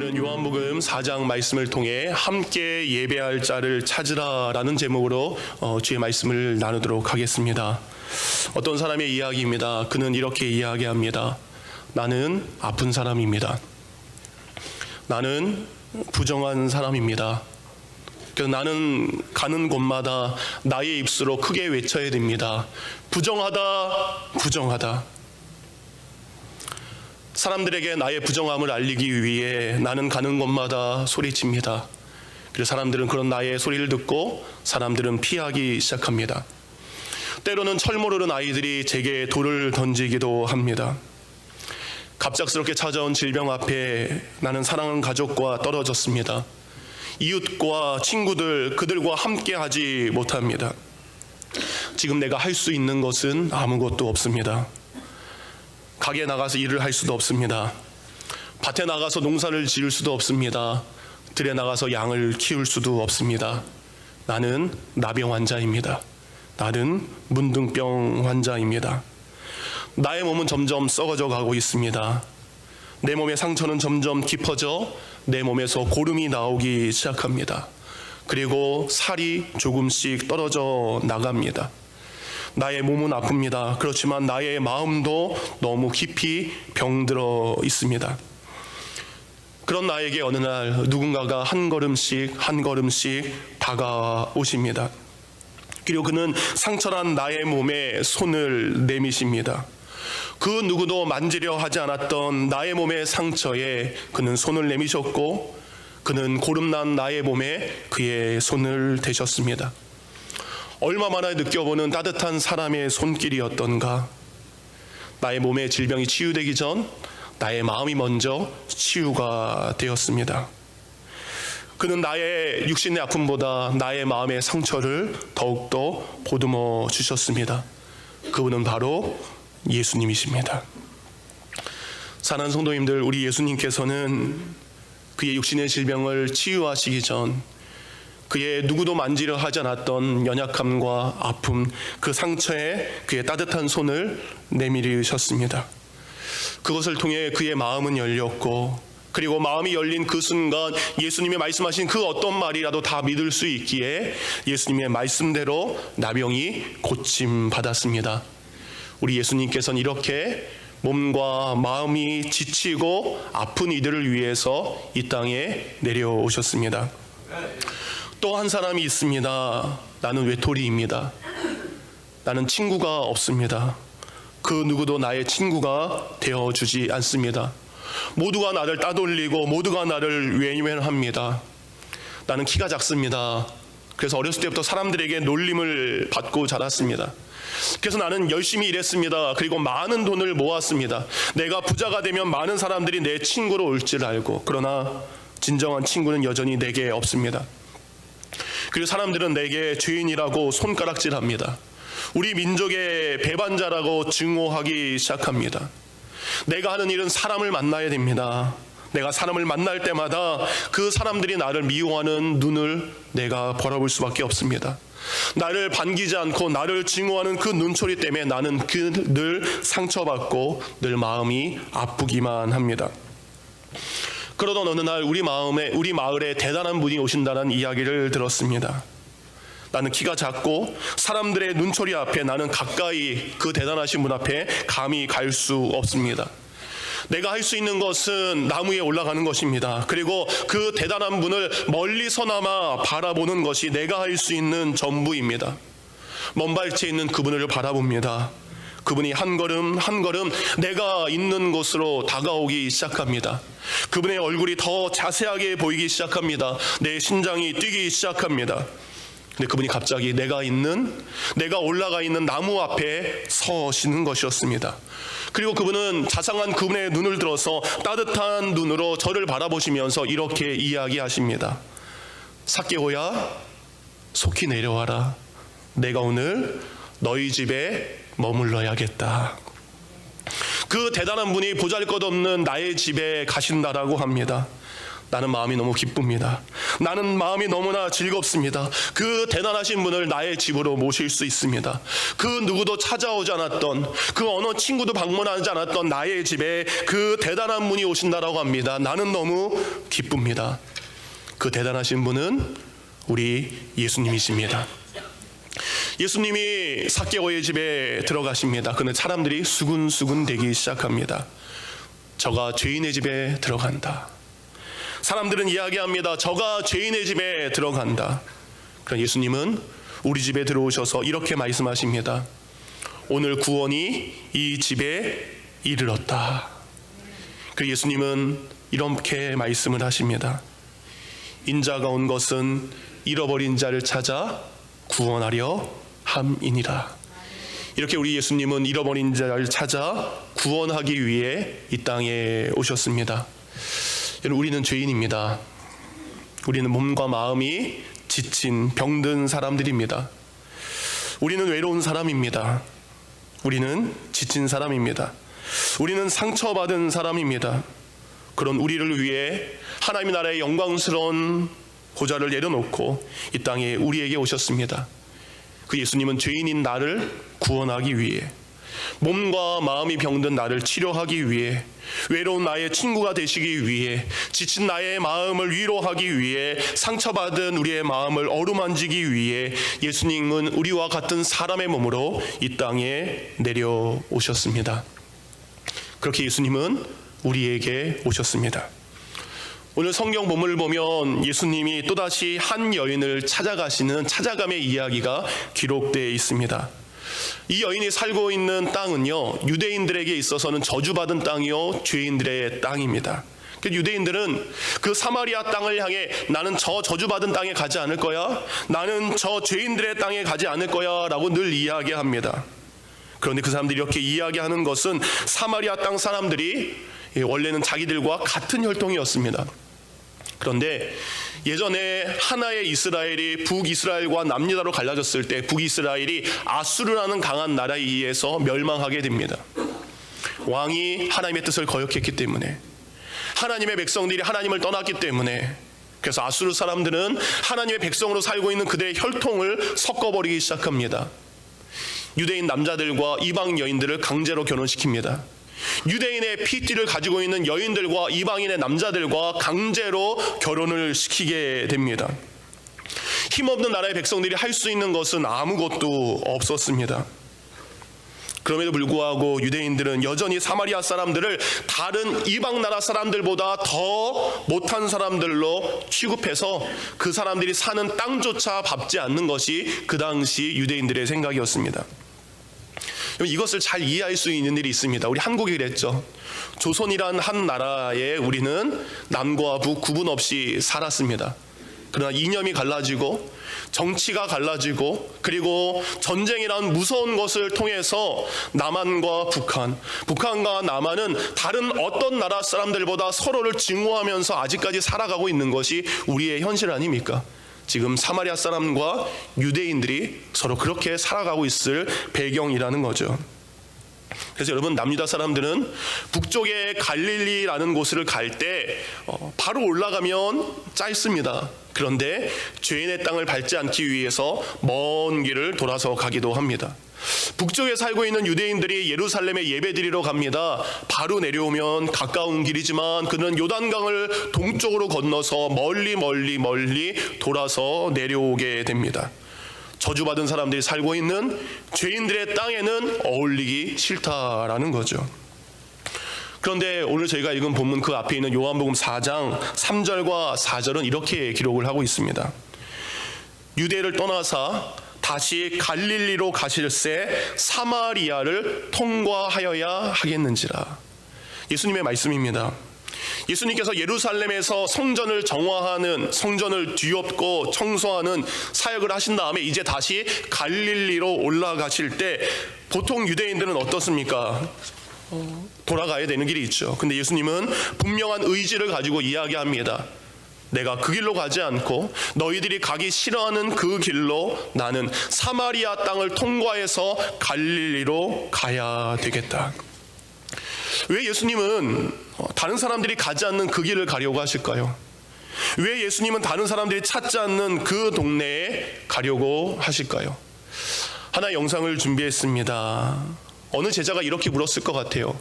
오늘은 요한복음 4장 말씀을 통해 함께 예배할 자를 찾으라 라는 제목으로 주의 말씀을 나누도록 하겠습니다. 어떤 사람의 이야기입니다. 그는 이렇게 이야기합니다. 나는 아픈 사람입니다. 나는 부정한 사람입니다. 그래서 나는 가는 곳마다 나의 입술로 크게 외쳐야 됩니다. 부정하다, 부정하다. 사람들에게 나의 부정함을 알리기 위해 나는 가는 곳마다 소리칩니다. 그래서 사람들은 그런 나의 소리를 듣고 사람들은 피하기 시작합니다. 때로는 철 모르는 아이들이 제게 돌을 던지기도 합니다. 갑작스럽게 찾아온 질병 앞에 나는 사랑하는 가족과 떨어졌습니다. 이웃과 친구들, 그들과 함께 하지 못합니다. 지금 내가 할 수 있는 것은 아무것도 없습니다. 가게에 나가서 일을 할 수도 없습니다. 밭에 나가서 농사를 지을 수도 없습니다. 들에 나가서 양을 키울 수도 없습니다. 나는 나병 환자입니다. 나는 문둥병 환자입니다. 나의 몸은 점점 썩어져 가고 있습니다. 내 몸의 상처는 점점 깊어져 내 몸에서 고름이 나오기 시작합니다. 그리고 살이 조금씩 떨어져 나갑니다. 나의 몸은 아픕니다. 그렇지만 나의 마음도 너무 깊이 병들어 있습니다. 그런 나에게 어느 날 누군가가 한 걸음씩 다가오십니다. 그리고 그는 상처난 나의 몸에 손을 내미십니다. 그 누구도 만지려 하지 않았던 나의 몸의 상처에 그는 손을 내미셨고, 그는 고름난 나의 몸에 그의 손을 대셨습니다. 얼마만에 느껴보는 따뜻한 사람의 손길이었던가. 나의 몸의 질병이 치유되기 전 나의 마음이 먼저 치유가 되었습니다. 그는 나의 육신의 아픔보다 나의 마음의 상처를 더욱더 보듬어 주셨습니다. 그분은 바로 예수님이십니다. 사랑하는 성도님들, 우리 예수님께서는 그의 육신의 질병을 치유하시기 전 그의 누구도 만지려 하지 않았던 연약함과 아픔, 그 상처에 그의 따뜻한 손을 내밀으셨습니다. 그것을 통해 그의 마음은 열렸고, 그리고 마음이 열린 그 순간 예수님이 말씀하신 그 어떤 말이라도 다 믿을 수 있기에 예수님의 말씀대로 나병이 고침받았습니다. 우리 예수님께서는 이렇게 몸과 마음이 지치고 아픈 이들을 위해서 이 땅에 내려오셨습니다. 또 한 사람이 있습니다. 나는 외톨이입니다. 나는 친구가 없습니다. 그 누구도 나의 친구가 되어주지 않습니다. 모두가 나를 따돌리고 모두가 나를 외면합니다. 나는 키가 작습니다. 그래서 어렸을 때부터 사람들에게 놀림을 받고 자랐습니다. 그래서 나는 열심히 일했습니다. 그리고 많은 돈을 모았습니다. 내가 부자가 되면 많은 사람들이 내 친구로 올 줄 알고, 그러나 진정한 친구는 여전히 내게 없습니다. 그리고 사람들은 내게 죄인이라고 손가락질합니다. 우리 민족의 배반자라고 증오하기 시작합니다. 내가 하는 일은 사람을 만나야 됩니다. 내가 사람을 만날 때마다 그 사람들이 나를 미워하는 눈을 내가 바라볼 수밖에 없습니다. 나를 반기지 않고 나를 증오하는 그 눈초리 때문에 나는 늘 상처받고 늘 마음이 아프기만 합니다. 그러던 어느 날 우리 마을에 대단한 분이 오신다는 이야기를 들었습니다. 나는 키가 작고 사람들의 눈초리 앞에 나는 가까이 그 대단하신 분 앞에 감히 갈 수 없습니다. 내가 할 수 있는 것은 나무에 올라가는 것입니다. 그리고 그 대단한 분을 멀리서나마 바라보는 것이 내가 할 수 있는 전부입니다. 먼 발치에 있는 그분을 바라봅니다. 그분이 한 걸음 한 걸음 내가 있는 곳으로 다가오기 시작합니다. 그분의 얼굴이 더 자세하게 보이기 시작합니다. 내 심장이 뛰기 시작합니다. 근데 그분이 갑자기 내가 올라가 있는 나무 앞에 서시는 것이었습니다. 그리고 그분은 자상한 그분의 눈을 들어서 따뜻한 눈으로 저를 바라보시면서 이렇게 이야기하십니다. 삭개오야, 속히 내려와라. 내가 오늘 너희 집에 머물러야겠다. 그 대단한 분이 보잘것없는 나의 집에 가신다라고 합니다. 나는 마음이 너무 기쁩니다. 나는 마음이 너무나 즐겁습니다. 그 대단하신 분을 나의 집으로 모실 수 있습니다. 그 누구도 찾아오지 않았던, 그 어느 친구도 방문하지 않았던 나의 집에 그 대단한 분이 오신다라고 합니다. 나는 너무 기쁩니다. 그 대단하신 분은 우리 예수님이십니다. 예수님이 삭개오의 집에 들어가십니다. 그는 사람들이 수군수군 대기 시작합니다. 저가 죄인의 집에 들어간다. 사람들은 이야기합니다. 저가 죄인의 집에 들어간다. 그러나 예수님은 우리 집에 들어오셔서 이렇게 말씀하십니다. 오늘 구원이 이 집에 이르렀다. 그 예수님은 이렇게 말씀을 하십니다. 인자가 온 것은 잃어버린 자를 찾아 구원하려 함이니라. 이렇게 우리 예수님은 잃어버린 자를 찾아 구원하기 위해 이 땅에 오셨습니다. 여러분, 우리는 죄인입니다. 우리는 몸과 마음이 지친 병든 사람들입니다. 우리는 외로운 사람입니다. 우리는 지친 사람입니다. 우리는 상처받은 사람입니다. 그런 우리를 위해 하나님의 나라의 영광스러운 보좌를 내려놓고 이 땅에 우리에게 오셨습니다. 그 예수님은 죄인인 나를 구원하기 위해, 몸과 마음이 병든 나를 치료하기 위해, 외로운 나의 친구가 되시기 위해, 지친 나의 마음을 위로하기 위해, 상처받은 우리의 마음을 어루만지기 위해 예수님은 우리와 같은 사람의 몸으로 이 땅에 내려오셨습니다. 그렇게 예수님은 우리에게 오셨습니다. 오늘 성경 본문을 보면 예수님이 또다시 한 여인을 찾아감의 이야기가 기록되어 있습니다. 이 여인이 살고 있는 땅은요, 유대인들에게 있어서는 저주받은 땅이요 죄인들의 땅입니다. 유대인들은 그 사마리아 땅을 향해 나는 저 저주받은 땅에 가지 않을 거야, 나는 저 죄인들의 땅에 가지 않을 거야 라고 늘 이야기합니다. 그런데 그 사람들이 이렇게 이야기하는 것은 사마리아 땅 사람들이 원래는 자기들과 같은 혈통이었습니다. 그런데 예전에 하나의 이스라엘이 북이스라엘과 남유다로 갈라졌을 때 북이스라엘이 아수르라는 강한 나라에 의해서 멸망하게 됩니다. 왕이 하나님의 뜻을 거역했기 때문에, 하나님의 백성들이 하나님을 떠났기 때문에, 그래서 아수르 사람들은 하나님의 백성으로 살고 있는 그들의 혈통을 섞어버리기 시작합니다. 유대인 남자들과 이방 여인들을 강제로 결혼시킵니다. 유대인의 피띠를 가지고 있는 여인들과 이방인의 남자들과 강제로 결혼을 시키게 됩니다. 힘없는 나라의 백성들이 할 수 있는 것은 아무것도 없었습니다. 그럼에도 불구하고 유대인들은 여전히 사마리아 사람들을 다른 이방 나라 사람들보다 더 못한 사람들로 취급해서 그 사람들이 사는 땅조차 밟지 않는 것이 그 당시 유대인들의 생각이었습니다. 이것을 잘 이해할 수 있는 일이 있습니다. 우리 한국이 그랬죠. 조선이란 한 나라에 우리는 남과 북 구분 없이 살았습니다. 그러나 이념이 갈라지고 정치가 갈라지고 그리고 전쟁이란 무서운 것을 통해서 남한과 북한과 남한은 다른 어떤 나라 사람들보다 서로를 증오하면서 아직까지 살아가고 있는 것이 우리의 현실 아닙니까? 지금 사마리아 사람과 유대인들이 서로 그렇게 살아가고 있을 배경이라는 거죠. 그래서 여러분, 남유다 사람들은 북쪽의 갈릴리라는 곳을 갈 때 바로 올라가면 짧습니다. 그런데 죄인의 땅을 밟지 않기 위해서 먼 길을 돌아서 가기도 합니다. 북쪽에 살고 있는 유대인들이 예루살렘에 예배드리러 갑니다. 바로 내려오면 가까운 길이지만 그는 요단강을 동쪽으로 건너서 멀리 돌아서 내려오게 됩니다. 저주받은 사람들이 살고 있는 죄인들의 땅에는 어울리기 싫다라는 거죠. 그런데 오늘 저희가 읽은 본문 그 앞에 있는 요한복음 4장 3절과 4절은 이렇게 기록을 하고 있습니다. 유대를 떠나사 다시 갈릴리로 가실새 사마리아를 통과하여야 하겠는지라. 예수님의 말씀입니다. 예수님께서 예루살렘에서 성전을 정화하는, 성전을 뒤엎고 청소하는 사역을 하신 다음에 이제 다시 갈릴리로 올라가실 때 보통 유대인들은 어떻습니까? 돌아가야 되는 길이 있죠. 근데 예수님은 분명한 의지를 가지고 이야기합니다. 내가 그 길로 가지 않고 너희들이 가기 싫어하는 그 길로 나는 사마리아 땅을 통과해서 갈릴리로 가야 되겠다. 왜 예수님은 다른 사람들이 가지 않는 그 길을 가려고 하실까요? 왜 예수님은 다른 사람들이 찾지 않는 그 동네에 가려고 하실까요? 하나의 영상을 준비했습니다. 어느 제자가 이렇게 물었을 것 같아요.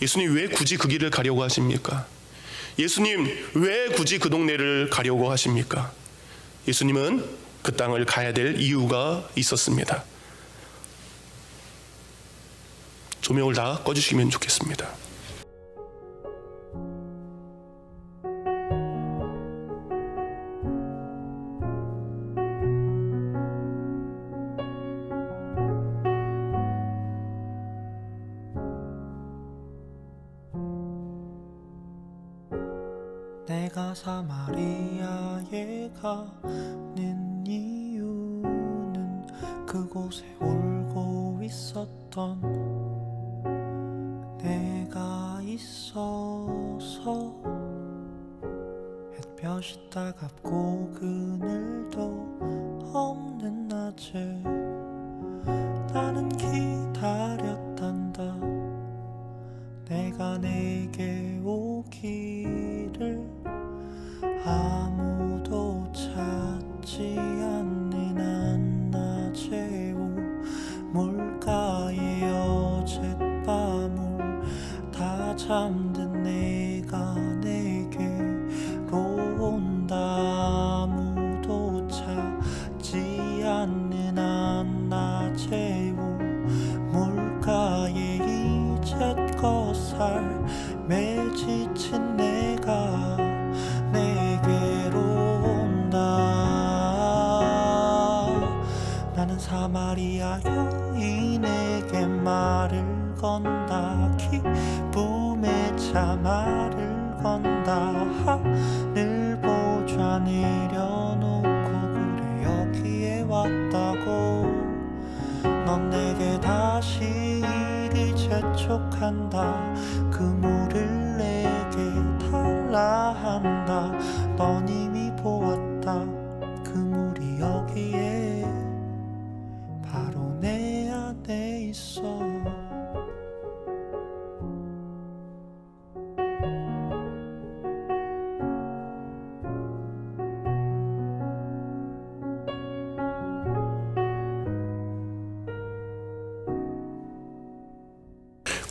예수님, 왜 굳이 그 길을 가려고 하십니까? 예수님, 왜 굳이 그 동네를 가려고 하십니까? 예수님은 그 땅을 가야 될 이유가 있었습니다. 조명을 다 꺼주시면 좋겠습니다. 내가 사마리아에 가는 이유는 그곳에 울고 있었던 내가 있어서 햇볕이 따갑고 그늘도 없는 낮에 나는 기다렸단다. 내가 내게 오기를 아무도 찾지 않는 한낮의 우물가에 어젯밤을 다 잠든 내가 내게로 온다. 아무도 찾지 않는 한낮의 우물가에 이제껏 삶에 지친 내가 내게로 온다. 나는 사마리아 여인에게 말을 건다. 기쁨의 차 말을 건다. 하늘 보좌 내려놓고 그래 여기에 왔다고. 넌 내게 다시 이리 재촉한다. 그 물을 내게 달라 한다. 넌 이미 보았다. 그 물이 여기에 바로 내 안에 있어.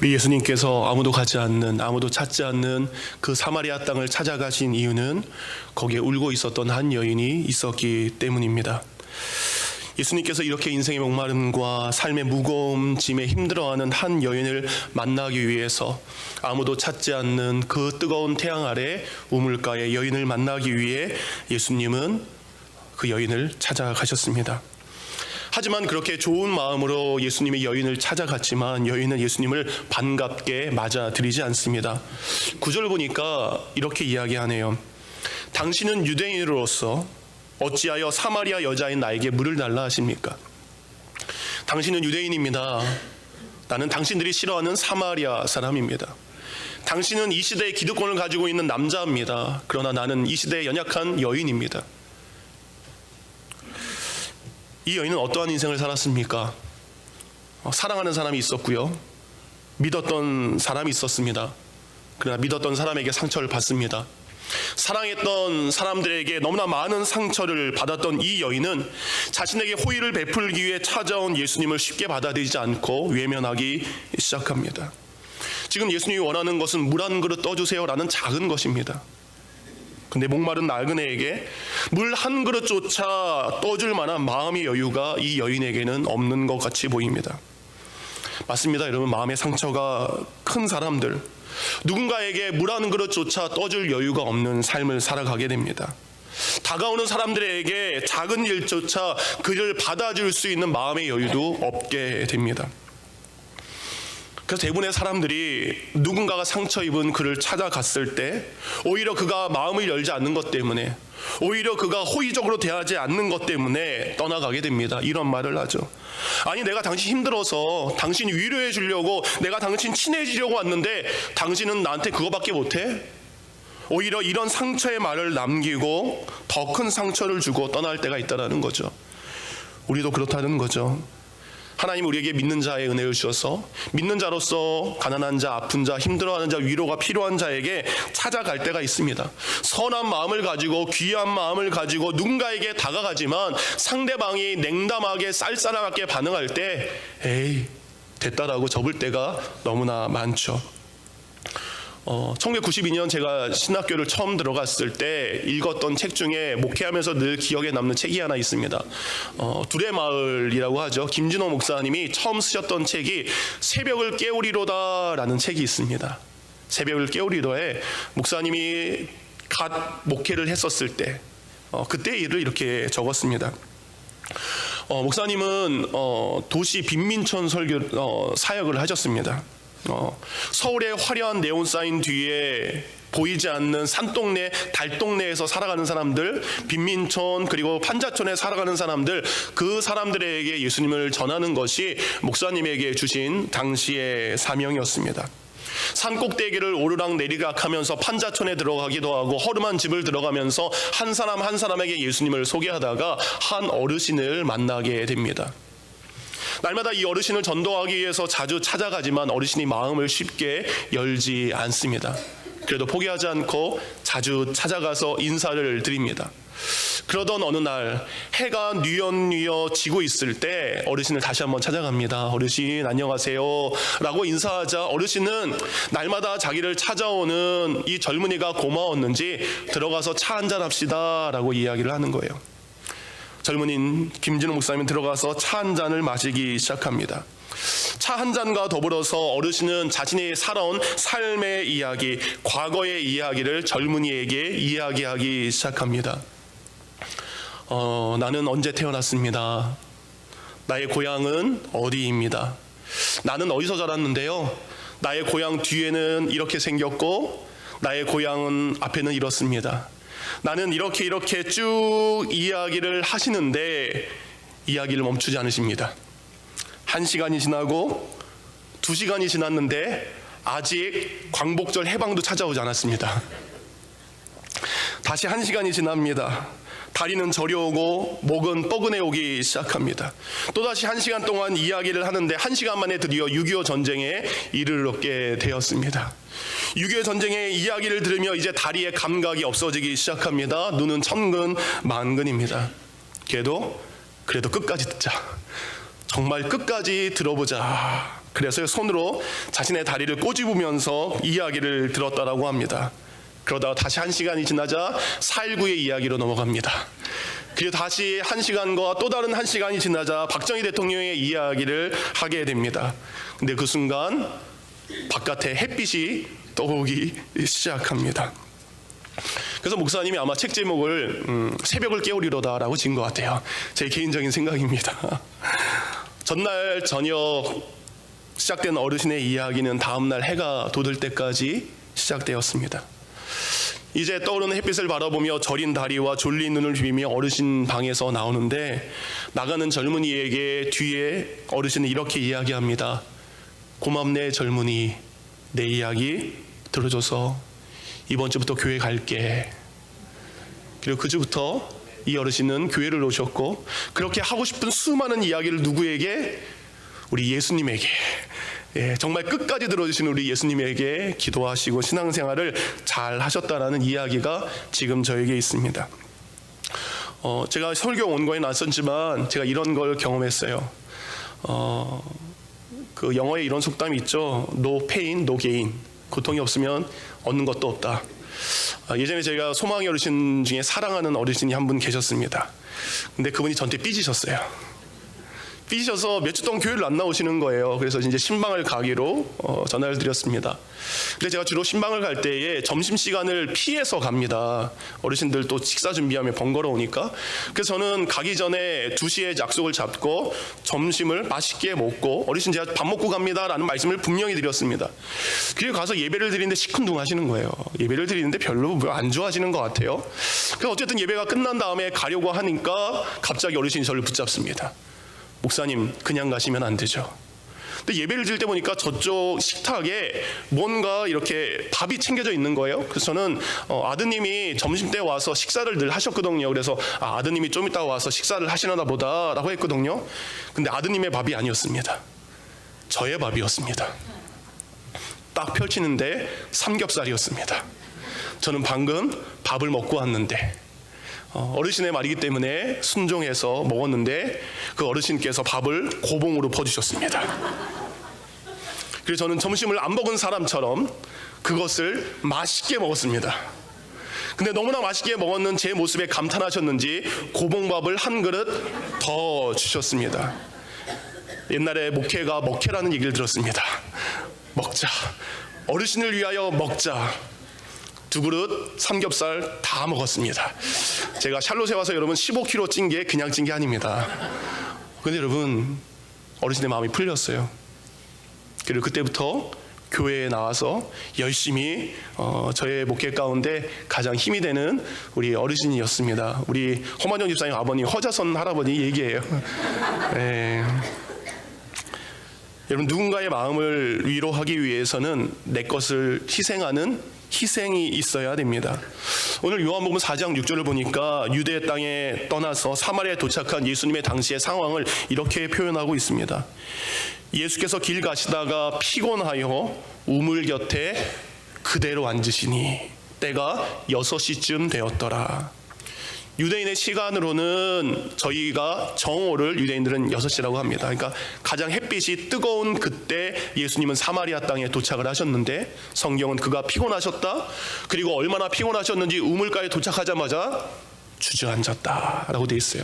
우리 예수님께서 아무도 가지 않는, 아무도 찾지 않는 그 사마리아 땅을 찾아가신 이유는 거기에 울고 있었던 한 여인이 있었기 때문입니다. 예수님께서 이렇게 인생의 목마름과 삶의 무거움, 짐에 힘들어하는 한 여인을 만나기 위해서 아무도 찾지 않는 그 뜨거운 태양 아래 우물가의 여인을 만나기 위해 예수님은 그 여인을 찾아가셨습니다. 하지만 그렇게 좋은 마음으로 예수님이 여인을 찾아갔지만 여인은 예수님을 반갑게 맞아들이지 않습니다. 9절 보니까 이렇게 이야기하네요. 당신은 유대인으로서 어찌하여 사마리아 여자인 나에게 물을 달라 하십니까? 당신은 유대인입니다. 나는 당신들이 싫어하는 사마리아 사람입니다. 당신은 이 시대의 기득권을 가지고 있는 남자입니다. 그러나 나는 이 시대의 연약한 여인입니다. 이 여인은 어떠한 인생을 살았습니까? 사랑하는 사람이 있었고요. 믿었던 사람이 있었습니다. 그러나 믿었던 사람에게 상처를 받습니다. 사랑했던 사람들에게 너무나 많은 상처를 받았던 이 여인은 자신에게 호의를 베풀기 위해 찾아온 예수님을 쉽게 받아들이지 않고 외면하기 시작합니다. 지금 예수님이 원하는 것은 물 한 그릇 떠주세요 라는 작은 것입니다. 근데 목마른 나그네에게 물 한 그릇조차 떠줄 만한 마음의 여유가 이 여인에게는 없는 것 같이 보입니다. 맞습니다, 여러분. 마음의 상처가 큰 사람들, 누군가에게 물 한 그릇조차 떠줄 여유가 없는 삶을 살아가게 됩니다. 다가오는 사람들에게 작은 일조차 그를 받아줄 수 있는 마음의 여유도 없게 됩니다. 그래서 대부분의 사람들이 누군가가 상처 입은 그를 찾아갔을 때 오히려 그가 마음을 열지 않는 것 때문에, 오히려 그가 호의적으로 대하지 않는 것 때문에 떠나가게 됩니다. 이런 말을 하죠. 아니, 내가 당신 힘들어서 당신 위로해 주려고, 내가 당신 친해지려고 왔는데 당신은 나한테 그거밖에 못해? 오히려 이런 상처의 말을 남기고 더 큰 상처를 주고 떠날 때가 있다는 거죠. 우리도 그렇다는 거죠. 하나님 우리에게 믿는 자의 은혜를 주셔서 믿는 자로서 가난한 자, 아픈 자, 힘들어하는 자, 위로가 필요한 자에게 찾아갈 때가 있습니다. 선한 마음을 가지고 귀한 마음을 가지고 누군가에게 다가가지만 상대방이 냉담하게 쌀쌀하게 반응할 때 에이 됐다라고 접을 때가 너무나 많죠. 1992년 제가 신학교를 처음 들어갔을 때 읽었던 책 중에 목회하면서 늘 기억에 남는 책이 하나 있습니다. 둘의 마을이라고 하죠. 김진호 목사님이 처음 쓰셨던 책이 새벽을 깨우리로다라는 책이 있습니다. 새벽을 깨우리로에 목사님이 갓 목회를 했었을 때 그때 일을 이렇게 적었습니다. 목사님은 도시 빈민촌 사역을 하셨습니다. 서울의 화려한 네온 사인 뒤에 보이지 않는 산동네, 달동네에서 살아가는 사람들, 빈민촌 그리고 판자촌에 살아가는 사람들, 그 사람들에게 예수님을 전하는 것이 목사님에게 주신 당시의 사명이었습니다. 산꼭대기를 오르락 내리락 하면서 판자촌에 들어가기도 하고 허름한 집을 들어가면서 한 사람 한 사람에게 예수님을 소개하다가 한 어르신을 만나게 됩니다. 날마다 이 어르신을 전도하기 위해서 자주 찾아가지만 어르신이 마음을 쉽게 열지 않습니다. 그래도 포기하지 않고 자주 찾아가서 인사를 드립니다. 그러던 어느 날 해가 뉘엿뉘엿 지고 있을 때 어르신을 다시 한번 찾아갑니다. 어르신 안녕하세요 라고 인사하자 어르신은 날마다 자기를 찾아오는 이 젊은이가 고마웠는지 들어가서 차 한잔 합시다 라고 이야기를 하는 거예요. 젊은인 김진호 목사님은 들어가서 차 한 잔을 마시기 시작합니다. 차 한 잔과 더불어서 어르신은 자신이 살아온 삶의 이야기, 과거의 이야기를 젊은이에게 이야기하기 시작합니다. 나는 언제 태어났습니다. 나의 고향은 어디입니다. 나는 어디서 자랐는데요. 나의 고향 뒤에는 이렇게 생겼고 나의 고향은 앞에는 이렇습니다. 나는 이렇게 쭉 이야기를 하시는데 이야기를 멈추지 않으십니다. 1시간이 지나고 2시간이 지났는데 아직 광복절 해방도 찾아오지 않았습니다. 다시 1시간이 지납니다. 다리는 저려오고 목은 뻐근해 오기 시작합니다. 또다시 1시간 동안 이야기를 하는데 1시간 만에 드디어 6.25 전쟁에 이르게 되었습니다. 6.25 전쟁의 이야기를 들으며 이제 다리의 감각이 없어지기 시작합니다. 눈은 천근만근입니다. 그래도 끝까지 듣자. 정말 끝까지 들어보자. 그래서 손으로 자신의 다리를 꼬집으면서 이야기를 들었다라고 합니다. 그러다가 다시 1시간이 지나자 4.19의 이야기로 넘어갑니다. 그리고 다시 1시간과 또 다른 1시간이 지나자 박정희 대통령의 이야기를 하게 됩니다. 근데 그 순간 바깥에 햇빛이 떠오르기 시작합니다. 그래서 목사님이 아마 책 제목을 새벽을 깨우리로다라고 지은 것 같아요. 제 개인적인 생각입니다. 전날 저녁 시작된 어르신의 이야기는 다음날 해가 돋을 때까지 시작되었습니다. 이제 떠오르는 햇빛을 바라보며 저린 다리와 졸린 눈을 비비며 어르신 방에서 나오는데 나가는 젊은이에게 뒤에 어르신은 이렇게 이야기합니다. 고맙네 젊은이, 내 이야기 들어줘서 이번 주부터 교회 갈게. 그리고 그 주부터 이 어르신은 교회를 오셨고 그렇게 하고 싶은 수많은 이야기를 누구에게? 우리 예수님에게, 정말 끝까지 들어주시는 우리 예수님에게 기도하시고 신앙생활을 잘 하셨다라는 이야기가 지금 저에게 있습니다. 제가 설교 온 거에 낯섰지만 제가 이런 걸 경험했어요. 그 영어에 이런 속담이 있죠. No pain, no gain. 고통이 없으면 얻는 것도 없다. 예전에 제가 소망의 어르신 중에 사랑하는 어르신이 한 분 계셨습니다. 근데 그분이 저한테 삐지셨어요. 삐지셔서 몇 주 동안 교회를 안 나오시는 거예요. 그래서 이제 신방을 가기로 전화를 드렸습니다. 근데 제가 주로 신방을 갈 때에 점심시간을 피해서 갑니다. 어르신들 또 식사 준비하면 번거로우니까. 그래서 저는 가기 전에 2시에 약속을 잡고 점심을 맛있게 먹고 어르신 제가 밥 먹고 갑니다 라는 말씀을 분명히 드렸습니다. 그리고 가서 예배를 드리는데 시큰둥하시는 거예요. 예배를 드리는데 별로 안 좋아하시는 것 같아요. 그래서 어쨌든 예배가 끝난 다음에 가려고 하니까 갑자기 어르신이 저를 붙잡습니다. 목사님, 그냥 가시면 안 되죠. 근데 예배를 드릴 때 보니까 저쪽 식탁에 뭔가 이렇게 밥이 챙겨져 있는 거예요. 그래서 저는 아드님이 점심 때 와서 식사를 늘 하셨거든요. 그래서 아드님이 좀 이따 와서 식사를 하시나 보다라고 했거든요. 근데 아드님의 밥이 아니었습니다. 저의 밥이었습니다. 딱 펼치는데 삼겹살이었습니다. 저는 방금 밥을 먹고 왔는데 어르신의 말이기 때문에 순종해서 먹었는데 그 어르신께서 밥을 고봉으로 퍼주셨습니다. 그래서 저는 점심을 안 먹은 사람처럼 그것을 맛있게 먹었습니다. 근데 너무나 맛있게 먹었는 제 모습에 감탄하셨는지 고봉밥을 한 그릇 더 주셨습니다. 옛날에 목회가 먹회라는 얘기를 들었습니다. 먹자, 어르신을 위하여 먹자. 2그릇 삼겹살 다 먹었습니다. 제가 샬롯에 와서 여러분 15kg 찐 게 그냥 찐 게 아닙니다. 근데 여러분 어르신의 마음이 풀렸어요. 그리고 그때부터 교회에 나와서 열심히 저의 목회 가운데 가장 힘이 되는 우리 어르신이었습니다. 우리 허만영 집사님 아버님 허자선 할아버지 얘기예요. 네. 여러분 누군가의 마음을 위로하기 위해서는 내 것을 희생하는 희생이 있어야 됩니다. 오늘 요한복음 4장 6절을 보니까 유대 땅에 떠나서 사마리아에 도착한 예수님의 당시의 상황을 이렇게 표현하고 있습니다. 예수께서 길 가시다가 피곤하여 우물 곁에 그대로 앉으시니 때가 6시쯤 되었더라. 유대인의 시간으로는 저희가 정오를 유대인들은 6시라고 합니다. 그러니까 가장 햇빛이 뜨거운 그때 예수님은 사마리아 땅에 도착을 하셨는데 성경은 그가 피곤하셨다. 그리고 얼마나 피곤하셨는지 우물가에 도착하자마자 주저앉았다라고 돼 있어요.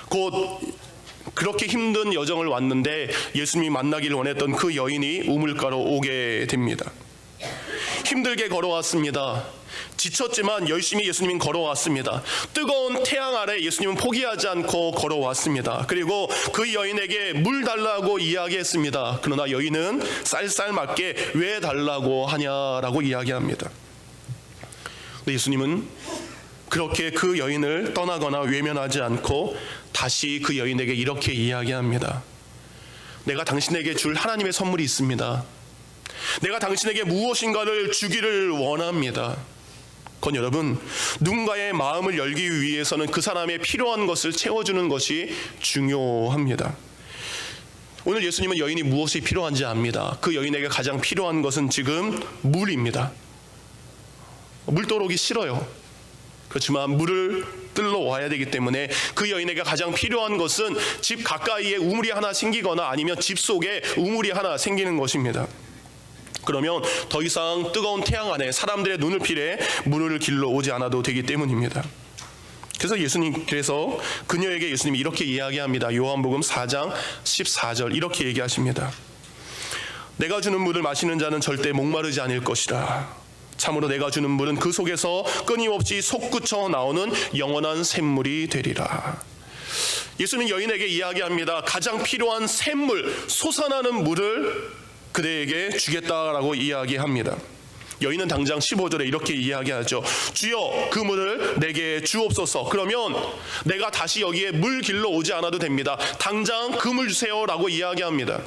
곧 그렇게 힘든 여정을 왔는데 예수님이 만나기를 원했던 그 여인이 우물가로 오게 됩니다. 힘들게 걸어왔습니다. 지쳤지만 열심히 예수님은 걸어왔습니다. 뜨거운 태양 아래 예수님은 포기하지 않고 걸어왔습니다. 그리고 그 여인에게 물 달라고 이야기했습니다. 그러나 여인은 쌀쌀맞게 왜 달라고 하냐라고 이야기합니다. 근데 예수님은 그렇게 그 여인을 떠나거나 외면하지 않고 다시 그 여인에게 이렇게 이야기합니다. 내가 당신에게 줄 하나님의 선물이 있습니다. 내가 당신에게 무엇인가를 주기를 원합니다. 건 여러분, 누군가의 마음을 열기 위해서는 그 사람의 필요한 것을 채워주는 것이 중요합니다. 오늘 예수님은 여인이 무엇이 필요한지 압니다. 그 여인에게 가장 필요한 것은 지금 물입니다. 물도록이 싫어요. 그렇지만 물을 뜰러 와야 되기 때문에 그 여인에게 가장 필요한 것은 집 가까이에 우물이 하나 생기거나 아니면 집 속에 우물이 하나 생기는 것입니다. 그러면 더 이상 뜨거운 태양 안에 사람들의 눈을 피해 물을 길러 오지 않아도 되기 때문입니다. 그래서 그녀에게 예수님이 이렇게 이야기합니다. 요한복음 4장 14절 이렇게 얘기하십니다. 내가 주는 물을 마시는 자는 절대 목마르지 않을 것이라. 참으로 내가 주는 물은 그 속에서 끊임없이 솟구쳐 나오는 영원한 샘물이 되리라. 예수님은 여인에게 이야기합니다. 가장 필요한 샘물, 솟아나는 물을 그대에게 주겠다라고 이야기합니다. 여인은 당장 15절에 이렇게 이야기하죠. 주여 그 물을 내게 주옵소서. 그러면 내가 다시 여기에 물 길러 오지 않아도 됩니다. 당장 그 물 주세요라고 이야기합니다.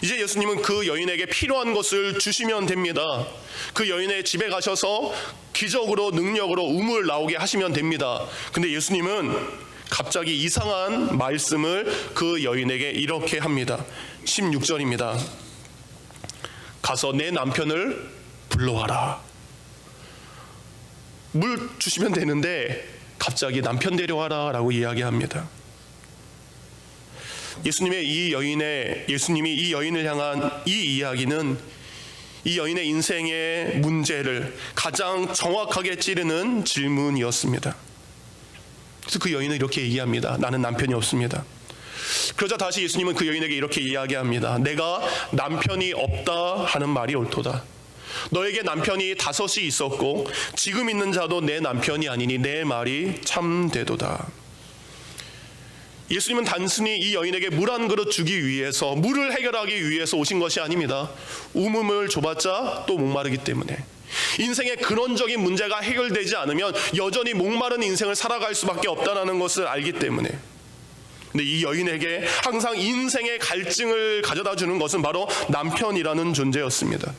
이제 예수님은 그 여인에게 필요한 것을 주시면 됩니다. 그 여인의 집에 가셔서 기적으로 능력으로 우물 나오게 하시면 됩니다. 근데 예수님은 갑자기 이상한 말씀을 그 여인에게 이렇게 합니다. 16절입니다. 가서 내 남편을 불러와라. 물 주시면 되는데 갑자기 남편 데려와라 라고 이야기합니다. 예수님이 이 여인을 향한 이 이야기는 이 여인의 인생의 문제를 가장 정확하게 찌르는 질문이었습니다. 그래서 그 여인은 이렇게 얘기합니다. 나는 남편이 없습니다. 그러자 다시 예수님은 그 여인에게 이렇게 이야기합니다. 내가 남편이 없다 하는 말이 옳도다. 너에게 남편이 5이 있었고 지금 있는 자도 내 남편이 아니니 내 말이 참되도다. 예수님은 단순히 이 여인에게 물 한 그릇 주기 위해서, 물을 해결하기 위해서 오신 것이 아닙니다. 우물을 줘봤자 또 목마르기 때문에, 인생의 근원적인 문제가 해결되지 않으면 여전히 목마른 인생을 살아갈 수밖에 없다는 것을 알기 때문에. 근데 이 여인에게 항상 인생의 갈증을 가져다 주는 것은 바로 남편이라는 존재였습니다.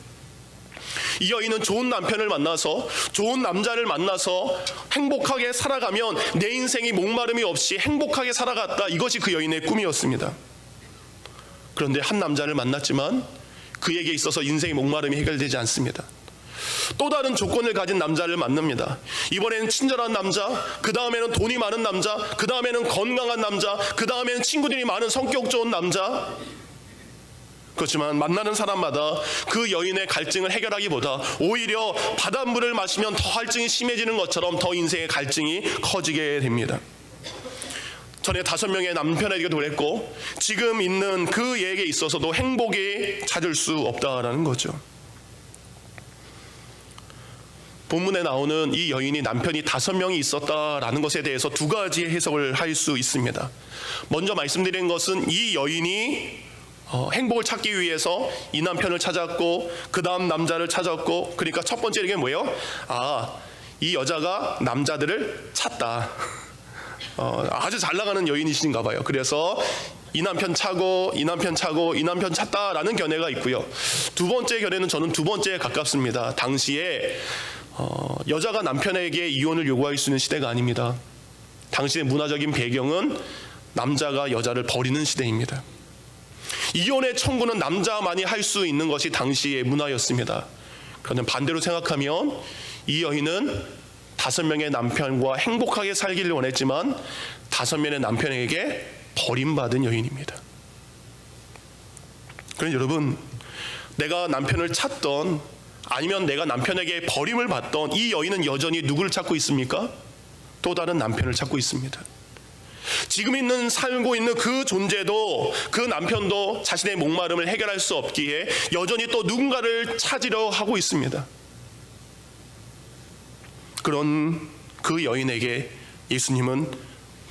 이 여인은 좋은 남편을 만나서, 좋은 남자를 만나서 행복하게 살아가면 내 인생이 목마름이 없이 행복하게 살아갔다, 이것이 그 여인의 꿈이었습니다. 그런데 한 남자를 만났지만 그에게 있어서 인생의 목마름이 해결되지 않습니다. 또 다른 조건을 가진 남자를 만납니다. 이번에는 친절한 남자, 그 다음에는 돈이 많은 남자, 그 다음에는 건강한 남자, 그 다음에는 친구들이 많은 성격 좋은 남자. 그렇지만 만나는 사람마다 그 여인의 갈증을 해결하기보다 오히려 바닷물을 마시면 더 갈증이 심해지는 것처럼 더 인생의 갈증이 커지게 됩니다. 전에 5명의 남편에게도 그랬고 지금 있는 그에게 있어서도 행복이 찾을 수 없다라는 거죠. 본문에 나오는 이 여인이 남편이 5명이 있었다라는 것에 대해서 2가지 해석을 할 수 있습니다. 먼저 말씀드린 것은 이 여인이 행복을 찾기 위해서 이 남편을 찾았고 그 다음 남자를 찾았고, 그러니까 첫 번째 이게 뭐예요? 이 여자가 남자들을 찾다. 아주 잘 나가는 여인이신가 봐요. 그래서 이 남편 차고 이 남편 차고 이 남편 찾다라는 견해가 있고요. 2번째 견해는 저는 2번째에 가깝습니다. 당시에 여자가 남편에게 이혼을 요구할 수 있는 시대가 아닙니다. 당시의 문화적인 배경은 남자가 여자를 버리는 시대입니다. 이혼의 청구는 남자만이 할 수 있는 것이 당시의 문화였습니다. 그런데 반대로 생각하면 이 여인은 5명의 남편과 행복하게 살기를 원했지만 5명의 남편에게 버림받은 여인입니다. 그런데 여러분, 내가 남편을 찾던 아니면 내가 남편에게 버림을 받던 이 여인은 여전히 누구를 찾고 있습니까? 또 다른 남편을 찾고 있습니다. 지금 살고 있는 그 존재도, 그 남편도 자신의 목마름을 해결할 수 없기에 여전히 또 누군가를 찾으려 하고 있습니다. 그런 그 여인에게 예수님은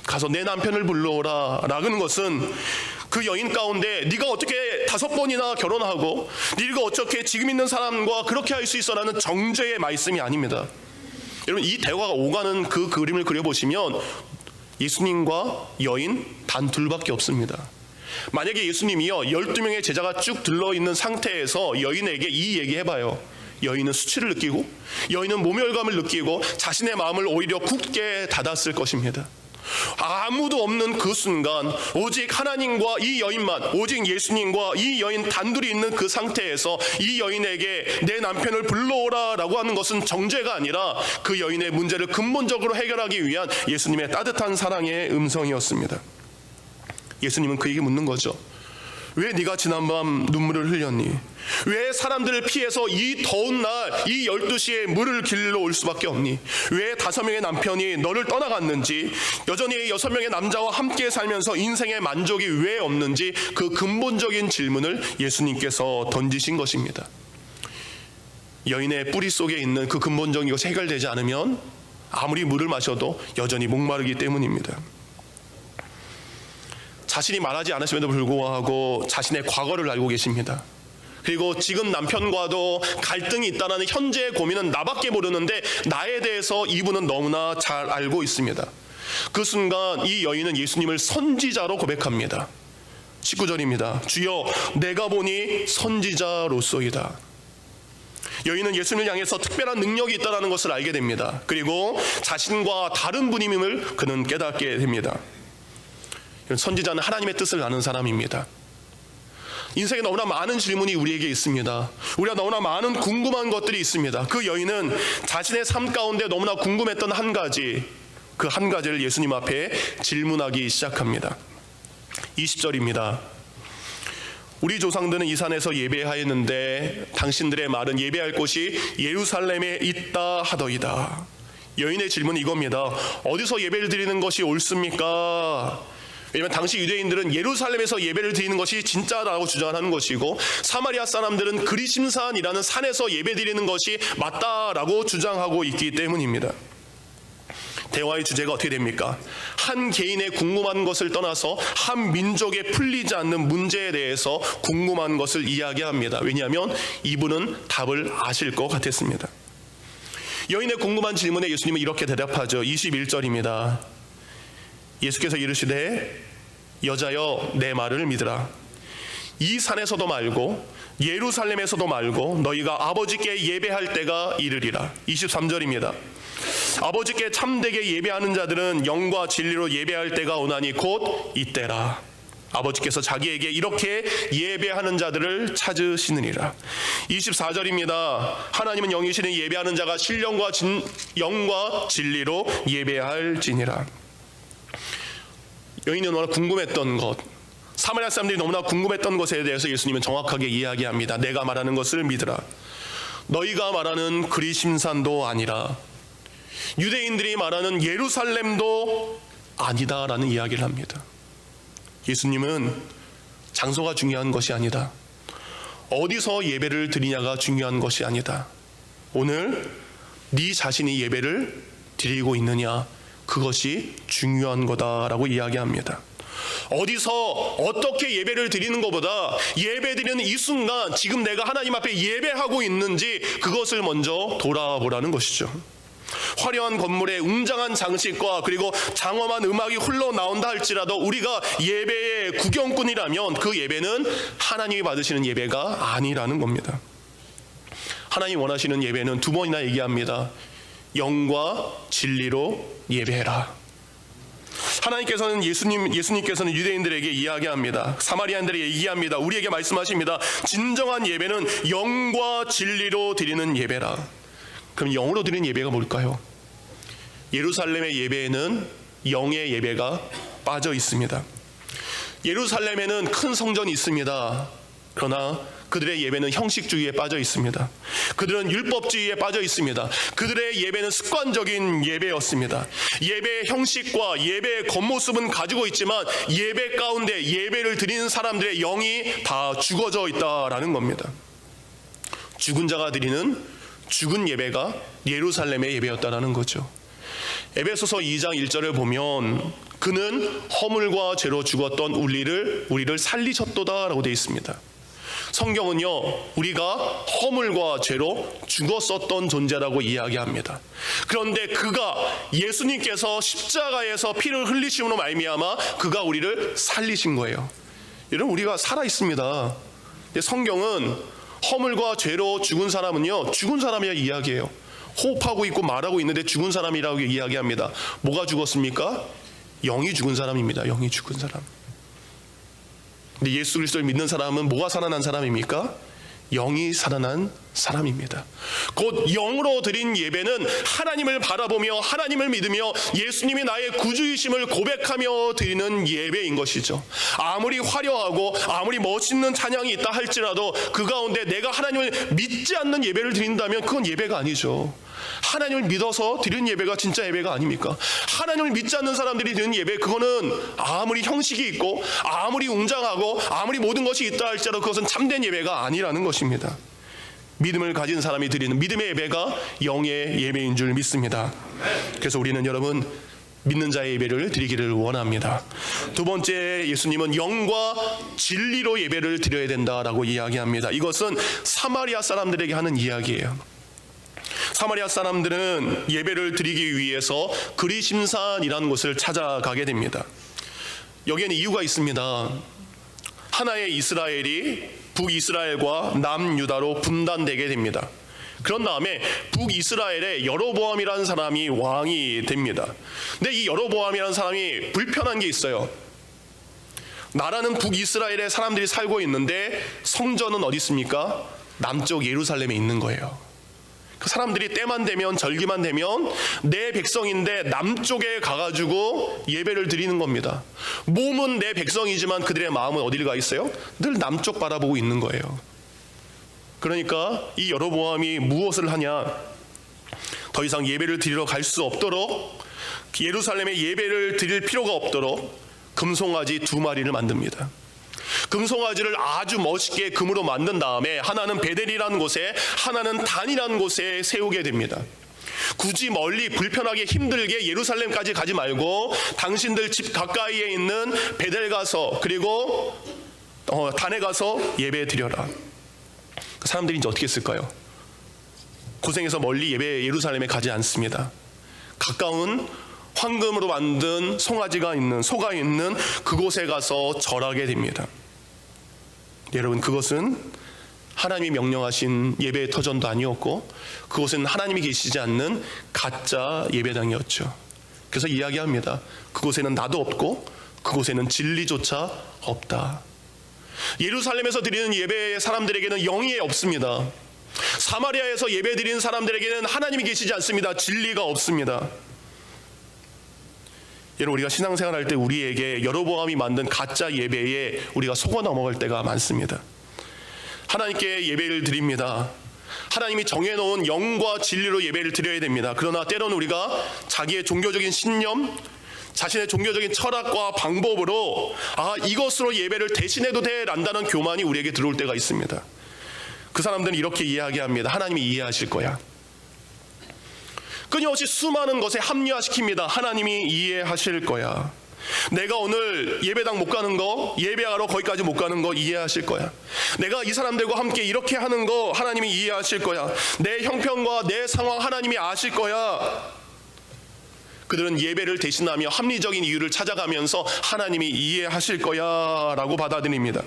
가서 내 남편을 불러오라 라는 것은 그 여인 가운데 네가 어떻게 5번이나 결혼하고 네가 어떻게 지금 있는 사람과 그렇게 할 수 있어라는 정죄의 말씀이 아닙니다. 여러분, 이 대화가 오가는 그 그림을 그려보시면 예수님과 여인 단 2밖에 없습니다. 만약에 예수님이요 12명의 제자가 쭉 들러있는 상태에서 여인에게 이 얘기 해봐요. 여인은 수치를 느끼고 여인은 모멸감을 느끼고 자신의 마음을 오히려 굳게 닫았을 것입니다. 아무도 없는 그 순간 오직 하나님과 이 여인만, 오직 예수님과 이 여인 단둘이 있는 그 상태에서 이 여인에게 내 남편을 불러오라 라고 하는 것은 정죄가 아니라 그 여인의 문제를 근본적으로 해결하기 위한 예수님의 따뜻한 사랑의 음성이었습니다. 예수님은 그에게 묻는 거죠. 왜 네가 지난밤 눈물을 흘렸니? 왜 사람들을 피해서 이 더운 날 이 12시에 물을 길러 올 수밖에 없니? 왜 5명의 남편이 너를 떠나갔는지, 여전히 6명의 남자와 함께 살면서 인생의 만족이 왜 없는지, 그 근본적인 질문을 예수님께서 던지신 것입니다. 여인의 뿌리 속에 있는 그 근본적인 것이 해결되지 않으면 아무리 물을 마셔도 여전히 목마르기 때문입니다. 자신이 말하지 않았음에도 불구하고 자신의 과거를 알고 계십니다. 그리고 지금 남편과도 갈등이 있다는 현재의 고민은 나밖에 모르는데 나에 대해서 이분은 너무나 잘 알고 있습니다. 그 순간 이 여인은 예수님을 선지자로 고백합니다. 19절입니다. 주여, 내가 보니 선지자로소이다. 여인은 예수님을 향해서 특별한 능력이 있다는 것을 알게 됩니다. 그리고 자신과 다른 분임을 그는 깨닫게 됩니다. 선지자는 하나님의 뜻을 아는 사람입니다. 인생에 너무나 많은 질문이 우리에게 있습니다. 우리가 너무나 많은 궁금한 것들이 있습니다. 그 여인은 자신의 삶 가운데 너무나 궁금했던 한 가지, 그 한 가지를 예수님 앞에 질문하기 시작합니다. 20절입니다. 우리 조상들은 이 산에서 예배하였는데 당신들의 말은 예배할 곳이 예루살렘에 있다 하더이다. 여인의 질문은 이겁니다. 어디서 예배를 드리는 것이 옳습니까? 왜냐하면 당시 유대인들은 예루살렘에서 예배를 드리는 것이 진짜라고 주장하는 것이고, 사마리아 사람들은 그리심산이라는 산에서 예배 드리는 것이 맞다라고 주장하고 있기 때문입니다. 대화의 주제가 어떻게 됩니까? 한 개인의 궁금한 것을 떠나서 한 민족의 풀리지 않는 문제에 대해서 궁금한 것을 이야기합니다. 왜냐하면 이분은 답을 아실 것 같았습니다. 여인의 궁금한 질문에 예수님은 이렇게 대답하죠. 21절입니다. 예수께서 이르시되 여자여 내 말을 믿으라. 이 산에서도 말고 예루살렘에서도 말고 너희가 아버지께 예배할 때가 이르리라. 23절입니다. 아버지께 참되게 예배하는 자들은 영과 진리로 예배할 때가 오나니 곧 이때라. 아버지께서 자기에게 이렇게 예배하는 자들을 찾으시느니라. 24절입니다. 하나님은 영이시니 예배하는 자가 신령과 영과 진리로 예배할지니라. 여인이 너무나 궁금했던 것, 사마리아 사람들이 너무나 궁금했던 것에 대해서 예수님은 정확하게 이야기합니다. 내가 말하는 것을 믿으라. 너희가 말하는 그리심산도 아니라 유대인들이 말하는 예루살렘도 아니다라는 이야기를 합니다. 예수님은 장소가 중요한 것이 아니다. 어디서 예배를 드리냐가 중요한 것이 아니다. 오늘 네 자신이 예배를 드리고 있느냐, 그것이 중요한 거다라고 이야기합니다. 어디서 어떻게 예배를 드리는 것보다 예배 드리는 이 순간 지금 내가 하나님 앞에 예배하고 있는지 그것을 먼저 돌아보라는 것이죠. 화려한 건물에 웅장한 장식과 그리고 장엄한 음악이 흘러나온다 할지라도 우리가 예배의 구경꾼이라면 그 예배는 하나님이 받으시는 예배가 아니라는 겁니다. 하나님 원하시는 예배는 두 번이나 얘기합니다. 영과 진리로 예배해라. 하나님께서는 예수님께서는 유대인들에게 이야기합니다. 사마리아인들에게 얘기합니다. 우리에게 말씀하십니다. 진정한 예배는 영과 진리로 드리는 예배라. 그럼 영으로 드리는 예배가 뭘까요? 예루살렘의 예배에는 영의 예배가 빠져 있습니다. 예루살렘에는 큰 성전이 있습니다. 그러나 그들의 예배는 형식주의에 빠져 있습니다. 그들은 율법주의에 빠져 있습니다. 그들의 예배는 습관적인 예배였습니다. 예배의 형식과 예배의 겉모습은 가지고 있지만 예배 가운데 예배를 드리는 사람들의 영이 다 죽어져 있다라는 겁니다. 죽은 자가 드리는 죽은 예배가 예루살렘의 예배였다라는 거죠. 에베소서 2장 1절을 보면 그는 허물과 죄로 죽었던 우리를 살리셨도다라고 되어 있습니다. 성경은요, 우리가 허물과 죄로 죽었었던 존재라고 이야기합니다. 그런데 그가 예수님께서 십자가에서 피를 흘리심으로 말미암아 그가 우리를 살리신 거예요. 여러분, 우리가 살아 있습니다. 성경은 허물과 죄로 죽은 사람은요, 죽은 사람이라 이야기해요. 호흡하고 있고 말하고 있는데 죽은 사람이라고 이야기합니다. 뭐가 죽었습니까? 영이 죽은 사람입니다. 영이 죽은 사람. 근데 예수 그리스도를 믿는 사람은 뭐가 살아난 사람입니까? 영이 살아난 사람입니다. 곧 영으로 드린 예배는 하나님을 바라보며 하나님을 믿으며 예수님이 나의 구주이심을 고백하며 드리는 예배인 것이죠. 아무리 화려하고 아무리 멋있는 찬양이 있다 할지라도 그 가운데 내가 하나님을 믿지 않는 예배를 드린다면 그건 예배가 아니죠. 하나님을 믿어서 드리는 예배가 진짜 예배가 아닙니까? 하나님을 믿지 않는 사람들이 드리는 예배, 그거는 아무리 형식이 있고 아무리 웅장하고 아무리 모든 것이 있다 할지라도 그것은 참된 예배가 아니라는 것입니다. 믿음을 가진 사람이 드리는 믿음의 예배가 영의 예배인 줄 믿습니다. 그래서 우리는 여러분 믿는 자의 예배를 드리기를 원합니다. 두 번째, 예수님은 영과 진리로 예배를 드려야 된다라고 이야기합니다. 이것은 사마리아 사람들에게 하는 이야기예요. 사마리아 사람들은 예배를 드리기 위해서 그리심산이라는 곳을 찾아가게 됩니다. 여기에는 이유가 있습니다. 하나의 이스라엘이 북이스라엘과 남유다로 분단되게 됩니다. 그런 다음에 북이스라엘에 여로보암이라는 사람이 왕이 됩니다. 근데 이 여로보암이라는 사람이 불편한 게 있어요. 나라는 북이스라엘에 사람들이 살고 있는데 성전은 어디 있습니까? 남쪽 예루살렘에 있는 거예요. 그 사람들이 때만 되면 절기만 되면 내 백성인데 남쪽에 가가지고 예배를 드리는 겁니다. 몸은 내 백성이지만 그들의 마음은 어디를 가 있어요? 늘 남쪽 바라보고 있는 거예요. 그러니까 이 여로보암이 무엇을 하냐? 더 이상 예배를 드리러 갈 수 없도록, 예루살렘에 예배를 드릴 필요가 없도록 금송아지 2마리를 만듭니다. 금송아지를 아주 멋있게 금으로 만든 다음에 하나는 베델이라는 곳에 하나는 단이라는 곳에 세우게 됩니다. 굳이 멀리 불편하게 힘들게 예루살렘까지 가지 말고 당신들 집 가까이에 있는 베델 가서 그리고 단에 가서 예배 드려라. 사람들이 이제 어떻게 했을까요? 고생해서 멀리 예루살렘에 가지 않습니다. 가까운 황금으로 만든 소가 있는 그곳에 가서 절하게 됩니다. 여러분, 그것은 하나님이 명령하신 예배의 터전도 아니었고, 그곳은 하나님이 계시지 않는 가짜 예배당이었죠. 그래서 이야기합니다. 그곳에는 나도 없고 그곳에는 진리조차 없다. 예루살렘에서 드리는 예배의 사람들에게는 영이 없습니다. 사마리아에서 예배 드리는 사람들에게는 하나님이 계시지 않습니다. 진리가 없습니다. 여러분, 우리가 신앙생활할 때 우리에게 여로보암이 만든 가짜 예배에 우리가 속아 넘어갈 때가 많습니다. 하나님께 예배를 드립니다. 하나님이 정해놓은 영과 진리로 예배를 드려야 됩니다. 그러나 때로는 우리가 자기의 종교적인 신념, 자신의 종교적인 철학과 방법으로 이것으로 예배를 대신해도 돼 란다는 교만이 우리에게 들어올 때가 있습니다. 그 사람들은 이렇게 이야기합니다. 하나님이 이해하실 거야. 끊임없이 수많은 것에 합리화시킵니다. 하나님이 이해하실 거야. 내가 오늘 예배당 못 가는 거, 예배하러 거기까지 못 가는 거 이해하실 거야. 내가 이 사람들과 함께 이렇게 하는 거 하나님이 이해하실 거야. 내 형편과 내 상황 하나님이 아실 거야. 그들은 예배를 대신하며 합리적인 이유를 찾아가면서 하나님이 이해하실 거야 라고 받아들입니다.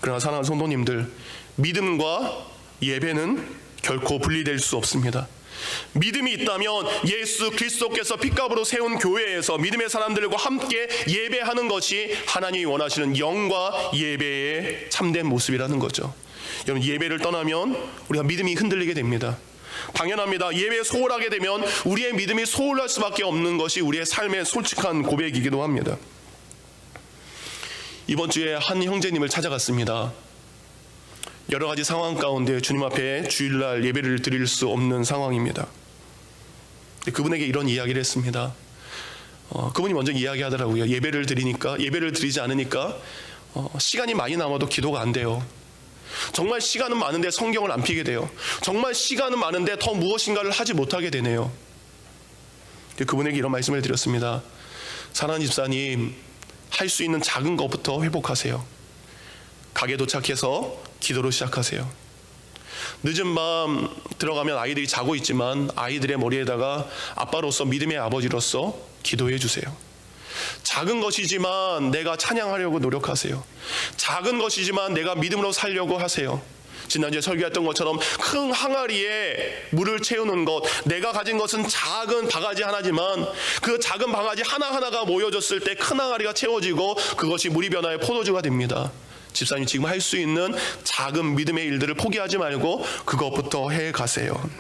그러나 사랑하는 성도님들, 믿음과 예배는 결코 분리될 수 없습니다. 믿음이 있다면 예수 그리스도께서 핏값으로 세운 교회에서 믿음의 사람들과 함께 예배하는 것이 하나님이 원하시는 영과 예배의 참된 모습이라는 거죠. 여러분, 예배를 떠나면 우리가 믿음이 흔들리게 됩니다. 당연합니다. 예배에 소홀하게 되면 우리의 믿음이 소홀할 수밖에 없는 것이 우리의 삶의 솔직한 고백이기도 합니다. 이번 주에 한 형제님을 찾아갔습니다. 여러 가지 상황 가운데 주님 앞에 주일날 예배를 드릴 수 없는 상황입니다. 그분에게 이런 이야기를 했습니다. 그분이 먼저 이야기하더라고요. 예배를 드리지 않으니까 시간이 많이 남아도 기도가 안 돼요. 정말 시간은 많은데 성경을 안 피게 돼요. 정말 시간은 많은데 더 무엇인가를 하지 못하게 되네요. 그분에게 이런 말씀을 드렸습니다. 사랑하는 집사님, 할 수 있는 작은 것부터 회복하세요. 가게 도착해서 기도로 시작하세요. 늦은 밤 들어가면 아이들이 자고 있지만 아이들의 머리에다가 아빠로서 믿음의 아버지로서 기도해 주세요. 작은 것이지만 내가 찬양하려고 노력하세요. 작은 것이지만 내가 믿음으로 살려고 하세요. 지난주에 설교했던 것처럼 큰 항아리에 물을 채우는 것, 내가 가진 것은 작은 바가지 하나지만 그 작은 바가지 하나하나가 모여졌을 때 큰 항아리가 채워지고 그것이 물이 변화의 포도주가 됩니다. 집사님, 지금 할 수 있는 작은 믿음의 일들을 포기하지 말고 그것부터 해가세요.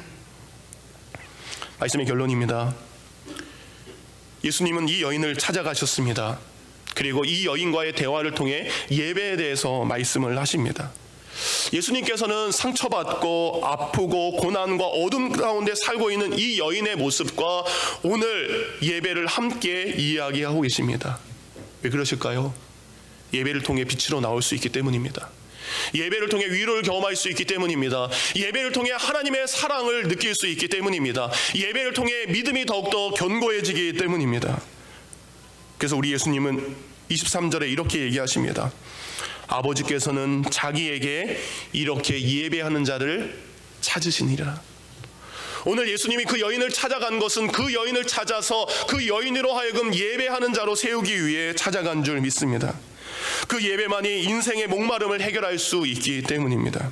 말씀의 결론입니다. 예수님은 이 여인을 찾아가셨습니다. 그리고 이 여인과의 대화를 통해 예배에 대해서 말씀을 하십니다. 예수님께서는 상처받고 아프고 고난과 어둠 가운데 살고 있는 이 여인의 모습과 오늘 예배를 함께 이야기하고 계십니다. 왜 그러실까요? 예배를 통해 빛으로 나올 수 있기 때문입니다. 예배를 통해 위로를 경험할 수 있기 때문입니다. 예배를 통해 하나님의 사랑을 느낄 수 있기 때문입니다. 예배를 통해 믿음이 더욱더 견고해지기 때문입니다. 그래서 우리 예수님은 23절에 이렇게 얘기하십니다. 아버지께서는 자기에게 이렇게 예배하는 자를 찾으시니라. 오늘 예수님이 그 여인을 찾아간 것은 그 여인을 찾아서 그 여인으로 하여금 예배하는 자로 세우기 위해 찾아간 줄 믿습니다. 그 예배만이 인생의 목마름을 해결할 수 있기 때문입니다.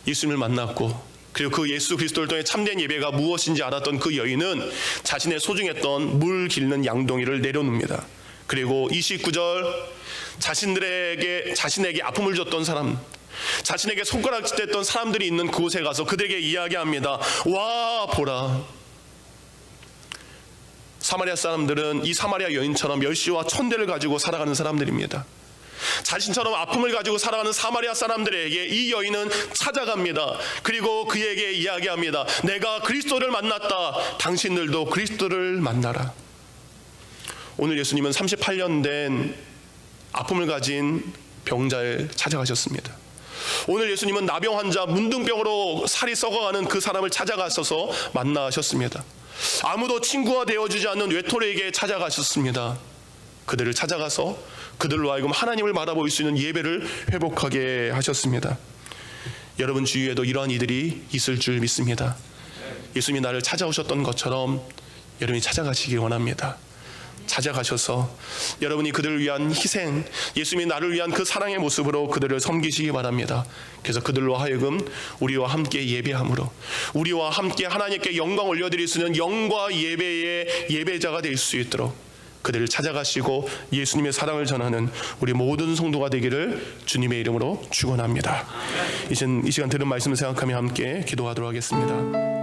예수님을 만났고 그리고 그 예수 그리스도를 통해 참된 예배가 무엇인지 알았던 그 여인은 자신의 소중했던 물 길는 양동이를 내려놓습니다. 그리고 29절, 자신에게 아픔을 줬던 사람, 자신에게 손가락질했던 사람들이 있는 그곳에 가서 그들에게 이야기합니다. 와 보라. 사마리아 사람들은 이 사마리아 여인처럼 멸시와 천대를 가지고 살아가는 사람들입니다. 자신처럼 아픔을 가지고 살아가는 사마리아 사람들에게 이 여인은 찾아갑니다. 그리고 그에게 이야기합니다. 내가 그리스도를 만났다. 당신들도 그리스도를 만나라. 오늘 예수님은 38년 된 아픔을 가진 병자를 찾아가셨습니다. 오늘 예수님은 나병 환자, 문둥병으로 살이 썩어가는 그 사람을 찾아가셔서 만나셨습니다. 아무도 친구가 되어주지 않는 외톨이에게 찾아가셨습니다. 그들을 찾아가서 그들로 하여금 하나님을 바라볼 수 있는 예배를 회복하게 하셨습니다. 여러분 주위에도 이러한 이들이 있을 줄 믿습니다. 예수님이 나를 찾아오셨던 것처럼 여러분이 찾아가시기 원합니다. 찾아가셔서 여러분이 그들을 위한 희생, 예수님이 나를 위한 그 사랑의 모습으로 그들을 섬기시기 바랍니다. 그래서 그들로 하여금 우리와 함께 예배함으로, 우리와 함께 하나님께 영광 올려드릴 수 있는 영과 예배의 예배자가 될 수 있도록 그들을 찾아가시고 예수님의 사랑을 전하는 우리 모든 성도가 되기를 주님의 이름으로 축원합니다. 이제 이 시간 들은 말씀을 생각하며 함께 기도하도록 하겠습니다.